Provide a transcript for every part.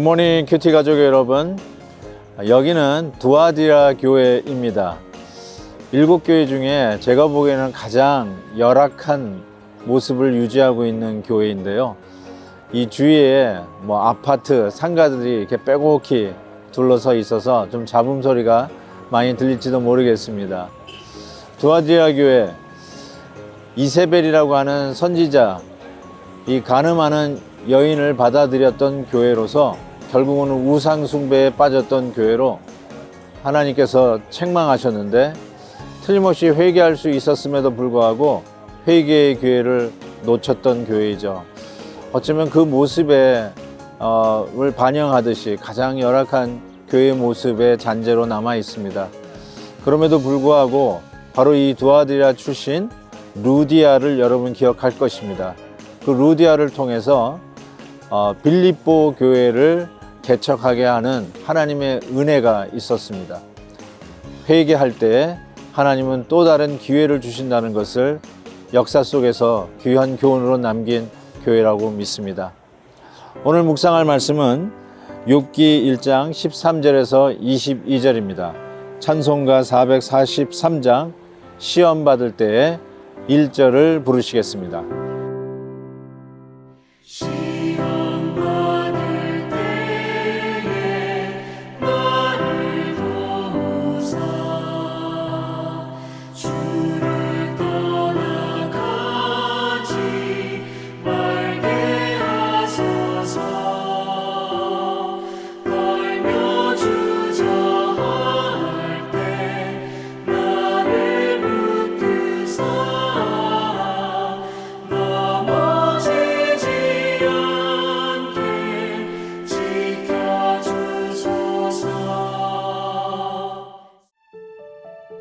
굿모닝 큐티 가족 여러분, 여기는 두아디라 교회입니다. 7교회 중에 제가 보기에는 가장 열악한 모습을 유지하고 있는 교회인데요. 이 주위에 아파트, 상가들이 이렇게 빼곡히 둘러서 있어서 좀 잡음 소리가 많이 들릴지도 모르겠습니다. 두아디라 교회, 이세벨이라고 하는 선지자, 이 간음하는 여인을 받아들였던 교회로서 결국은 우상 숭배에 빠졌던 교회로 하나님께서 책망하셨는데, 틀림없이 회개할 수 있었음에도 불구하고 회개의 기회를 놓쳤던 교회이죠. 어쩌면 그 모습을 반영하듯이 가장 열악한 교회의 모습의 잔재로 남아 있습니다. 그럼에도 불구하고 바로 이 두아디라 출신 루디아를 여러분 기억할 것입니다. 그 루디아를 통해서 빌립보 교회를 개척하게 하는 하나님의 은혜가 있었습니다. 회개할 때 하나님은 또 다른 기회를 주신다는 것을 역사 속에서 귀한 교훈으로 남긴 교회라고 믿습니다. 오늘 묵상할 말씀은 욥기 1장 13절에서 22절입니다. 찬송가 443장 시험 받을 때에 1절을 부르시겠습니다.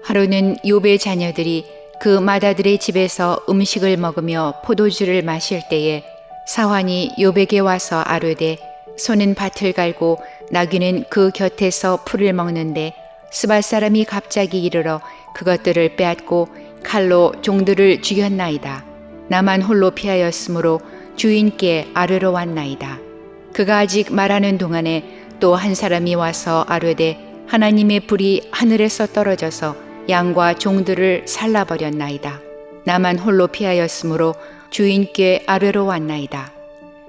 하루는 욥의 자녀들이 그 맏아들의 집에서 음식을 먹으며 포도주를 마실 때에 사환이 욥에게 와서 아뢰되, 소는 밭을 갈고 나귀는 그 곁에서 풀을 먹는데 스밧 사람이 갑자기 이르러 그것들을 빼앗고 칼로 종들을 죽였나이다. 나만 홀로 피하였으므로 주인께 아뢰러 왔나이다. 그가 아직 말하는 동안에 또 한 사람이 와서 아뢰되, 하나님의 불이 하늘에서 떨어져서 양과 종들을 살라버렸나이다. 나만 홀로 피하였으므로 주인께 아뢰러 왔나이다.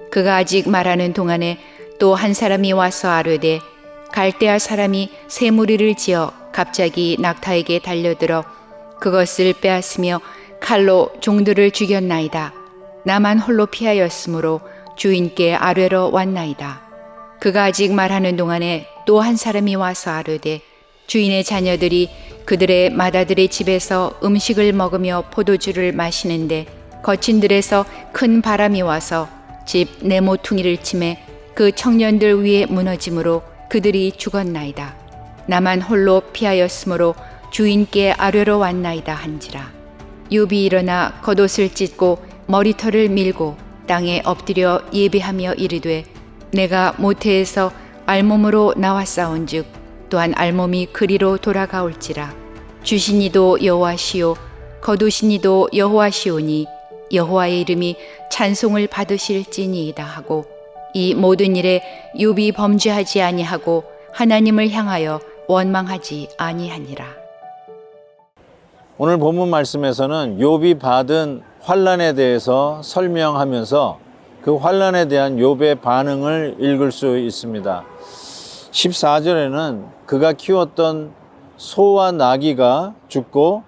그가 아직 말하는 동안에 또 한 사람이 와서 아뢰되, 갈대아 사람이 새 무리를 지어 갑자기 낙타에게 달려들어 그것을 빼앗으며 칼로 종들을 죽였나이다. 나만 홀로 피하였으므로 주인께 아뢰러 왔나이다. 그가 아직 말하는 동안에 또 한 사람이 와서 아뢰되, 주인의 자녀들이 그들의 맏아들의 집에서 음식을 먹으며 포도주를 마시는데 거친 들에서 큰 바람이 와서 집 네모퉁이를 치매 그 청년들 위에 무너짐으로 그들이 죽었나이다. 나만 홀로 피하였으므로 주인께 아뢰러 왔나이다 한지라. 욥이 일어나 겉옷을 찢고 머리털을 밀고 땅에 엎드려 예배하며 이르되, 내가 모태에서 알몸으로 나왔사온즉 또한 알몸이 그리로 돌아가올지라. 주시니도 여호와시요 거두시니도 여호와시오니 여호와의 이름이 찬송을 받으실지니이다 하고, 이 모든 일에 욥이 범죄하지 아니하고 하나님을 향하여 원망하지 아니하니라. 오늘 본문 말씀에서는 욥이 받은 환난에 대해서 설명하면서 그 환난에 대한 욥의 반응을 읽을 수 있습니다. 14절에는 그가 키웠던 소와 나귀가 죽고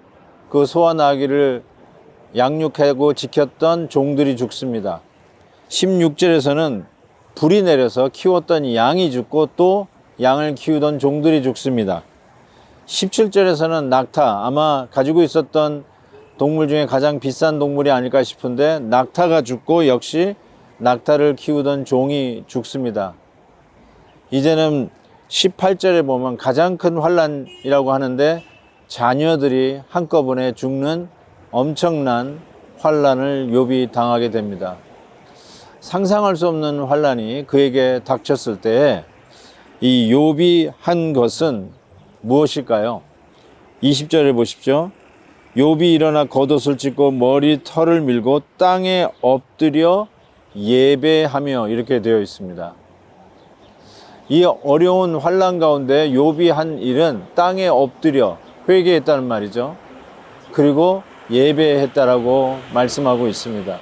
그 소와 나귀를 양육하고 지켰던 종들이 죽습니다. 16절에서는 불이 내려서 키웠던 양이 죽고 또 양을 키우던 종들이 죽습니다. 17절에서는 낙타, 아마 가지고 있었던 동물 중에 가장 비싼 동물이 아닐까 싶은데 낙타가 죽고 역시 낙타를 키우던 종이 죽습니다. 이제는 18절에 보면 가장 큰 환난이라고 하는데 자녀들이 한꺼번에 죽는 엄청난 환난을 욥이 당하게 됩니다. 상상할 수 없는 환난이 그에게 닥쳤을 때 이 욥이 한 것은 무엇일까요? 20절에 보십시오. 욥이 일어나 겉옷을 찢고 머리털을 밀고 땅에 엎드려 예배하며 이렇게 되어 있습니다. 이 어려운 환난 가운데 욥이 한 일은 땅에 엎드려 회개했다는 말이죠. 그리고 예배했다라고 말씀하고 있습니다.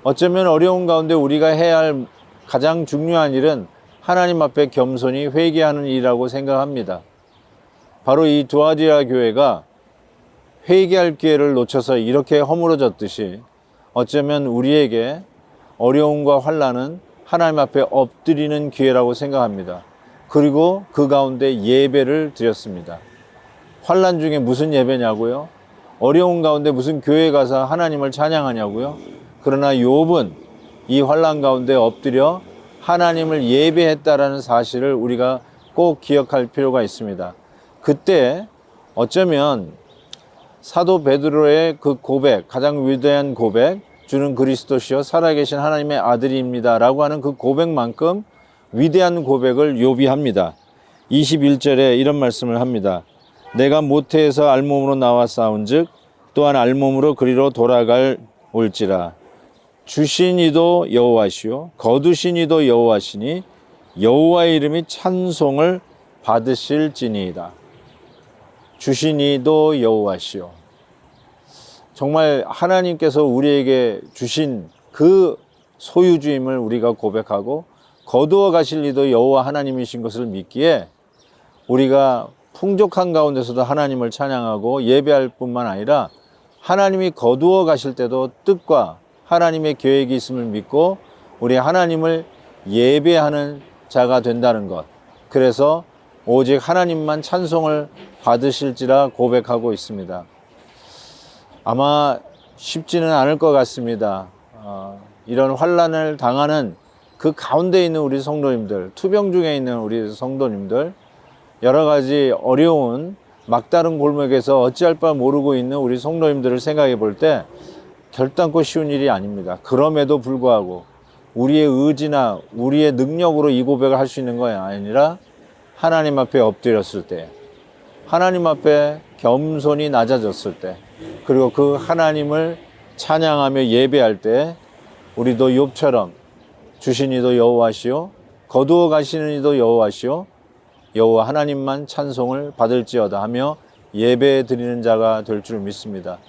어쩌면 어려운 가운데 우리가 해야 할 가장 중요한 일은 하나님 앞에 겸손히 회개하는 일이라고 생각합니다. 바로 이 두아디라 교회가 회개할 기회를 놓쳐서 이렇게 허물어졌듯이 어쩌면 우리에게 어려움과 환난은 하나님 앞에 엎드리는 기회라고 생각합니다. 그리고 그 가운데 예배를 드렸습니다. 환난 중에 무슨 예배냐고요? 어려운 가운데 무슨 교회 가서 하나님을 찬양하냐고요? 그러나 욥은 이 환난 가운데 엎드려 하나님을 예배했다라는 사실을 우리가 꼭 기억할 필요가 있습니다. 그때 어쩌면 사도 베드로의 그 고백, 가장 위대한 고백, 주는 그리스도시요 살아계신 하나님의 아들입니다 라고 하는 그 고백만큼 위대한 고백을 욥이 합니다. 21절에 이런 말씀을 합니다. 내가 모태에서 알몸으로 나와 싸운즉 또한 알몸으로 그리로 돌아갈 올지라. 주신 이도 여호와시요 거두신 이도 여호와시니 여호와의 이름이 찬송을 받으실지니이다. 주신 이도 여호와시요. 정말 하나님께서 우리에게 주신 그 소유주임을 우리가 고백하고 거두어 가실 이도 여호와 하나님이신 것을 믿기에 우리가 풍족한 가운데서도 하나님을 찬양하고 예배할 뿐만 아니라 하나님이 거두어 가실 때도 뜻과 하나님의 계획이 있음을 믿고 우리 하나님을 예배하는 자가 된다는 것. 그래서 오직 하나님만 찬송을 받으실지라 고백하고 있습니다. 아마 쉽지는 않을 것 같습니다. 이런 환난을 당하는 그 가운데 있는 우리 성도님들, 투병 중에 있는 우리 성도님들, 여러 가지 어려운 막다른 골목에서 어찌할 바 모르고 있는 우리 성도님들을 생각해 볼 때 결단코 쉬운 일이 아닙니다. 그럼에도 불구하고 우리의 의지나 우리의 능력으로 이 고백을 할 수 있는 것이 아니라 하나님 앞에 엎드렸을 때, 하나님 앞에 겸손히 낮아졌을 때, 그리고 그 하나님을 찬양하며 예배할 때 우리도 욥처럼 주신 이도 여호와시요 거두어 가시는 이도 여호와시요 여호와 하나님만 찬송을 받을지어다 하며 예배 드리는 자가 될 줄 믿습니다.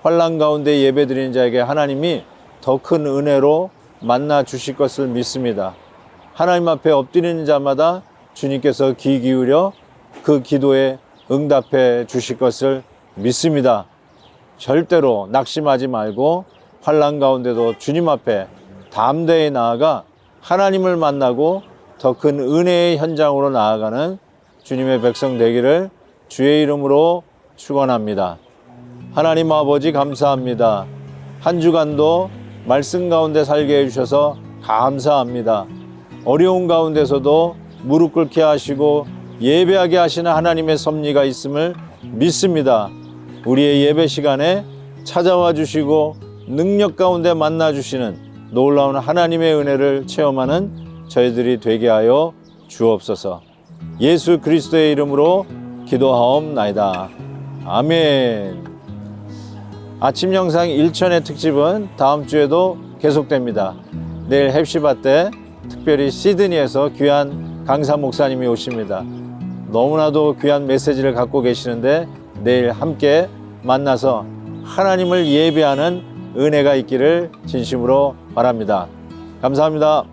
환난 가운데 예배 드리는 자에게 하나님이 더 큰 은혜로 만나 주실 것을 믿습니다. 하나님 앞에 엎드리는 자마다 주님께서 귀 기울여 그 기도에 응답해 주실 것을 믿습니다. 절대로 낙심하지 말고 환난 가운데도 주님 앞에 담대히 나아가 하나님을 만나고 더 큰 은혜의 현장으로 나아가는 주님의 백성 되기를 주의 이름으로 축원합니다. 하나님 아버지 감사합니다. 한 주간도 말씀 가운데 살게 해주셔서 감사합니다. 어려운 가운데서도 무릎 꿇게 하시고 예배하게 하시는 하나님의 섭리가 있음을 믿습니다. 우리의 예배 시간에 찾아와 주시고 능력 가운데 만나 주시는 놀라운 하나님의 은혜를 체험하는 저희들이 되게 하여 주옵소서. 예수 그리스도의 이름으로 기도하옵나이다. 아멘. 아침 영상 1천의 특집은 다음 주에도 계속됩니다. 내일 헵시바 때 특별히 시드니에서 귀한 강사 목사님이 오십니다. 너무나도 귀한 메시지를 갖고 계시는데 내일 함께 만나서 하나님을 예배하는 은혜가 있기를 진심으로 바랍니다. 감사합니다.